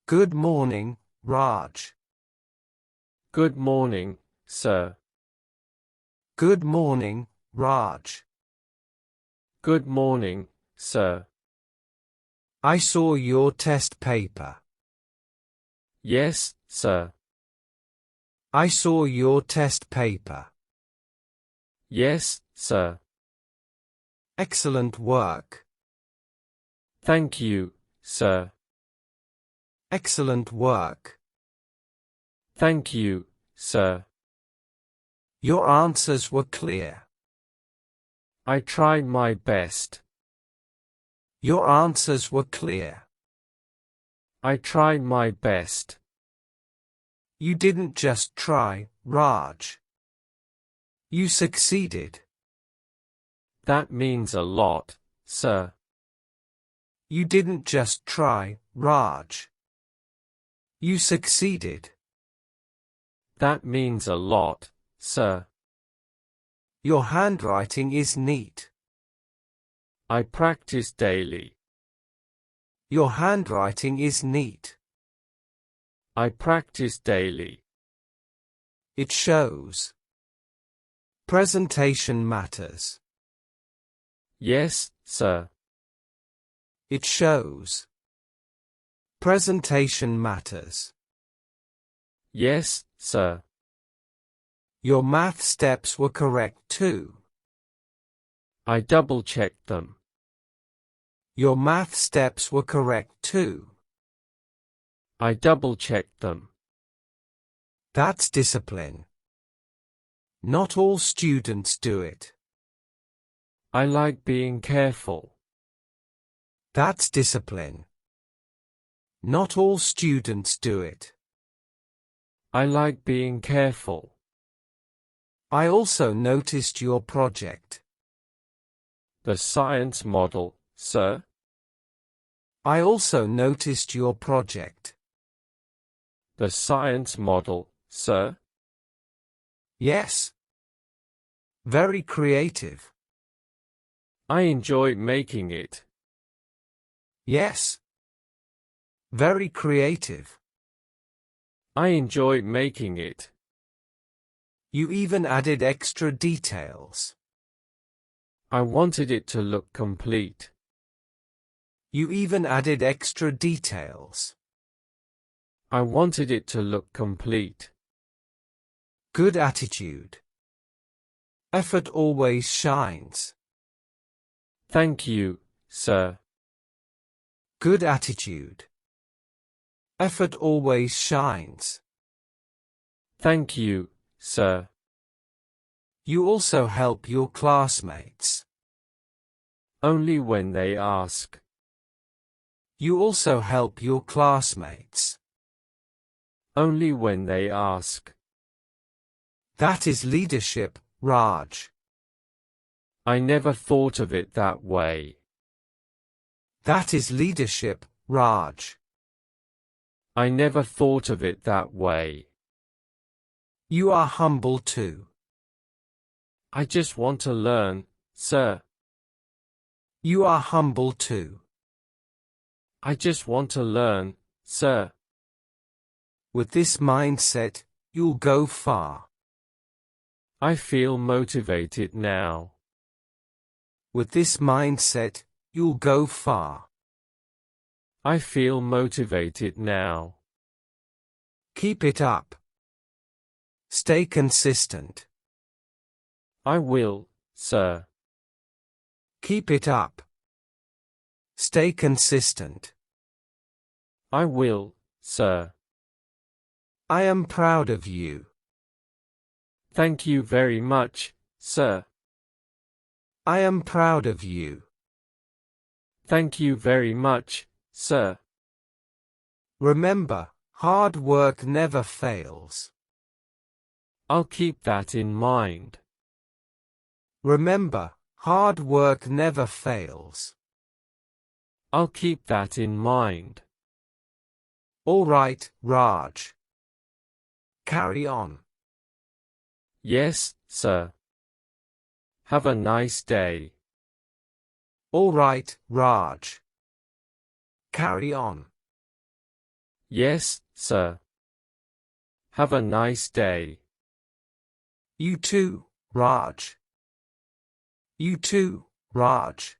Good morning, Raj. Good morning, sir. Good morning, Raj. Good morning, sir. I saw your test paper. Yes, sir. I saw your test paper. Yes, sir. Excellent work. Thank you, sir. Excellent work. Thank you, sir. Your answers were clear. I tried my best. Your answers were clear. I tried my best. You didn't just try, Raj. You succeeded. That means a lot, sir. You didn't just try, Raj. You succeeded. That means a lot, sir. Your handwriting is neat. I practice daily. Your handwriting is neat. I practice daily. It shows. Presentation matters. Yes, sir. It shows. Presentation matters. Yes, sir. Your math steps were correct too. I double-checked them. Your math steps were correct too. I double-checked them. That's discipline. Not all students do it. I like being careful. That's discipline. Not all students do it. I like being careful. I also noticed your project. The science model, sir. I also noticed your project. The science model, sir. Yes. Very creative. I enjoy making it. Yes. Very creative. I enjoy making it. You even added extra details. I wanted it to look complete. You even added extra details. I wanted it to look complete. Good attitude. Effort always shines. Thank you, sir. Good attitude. Effort always shines. Thank you, sir. You also help your classmates. Only when they ask. You also help your classmates. Only when they ask. That is leadership, Raj. I never thought of it that way. That is leadership, Raj. I never thought of it that way. You are humble too. I just want to learn, sir. You are humble too. I just want to learn, sir. With this mindset, you'll go far. I feel motivated now. With this mindset, you'll go far. I feel motivated now. Keep it up. Stay consistent. I will, sir. Keep it up. Stay consistent. I will, sir. I am proud of you. Thank you very much, sir. I am proud of you. Thank you very much, sir. Remember, hard work never fails. I'll keep that in mind. Remember, hard work never fails. I'll keep that in mind. All right, Raj. Carry on. Yes, sir. Have a nice day. All right, Raj. Carry on. Yes, sir. Have a nice day. You too, Raj. You too, Raj.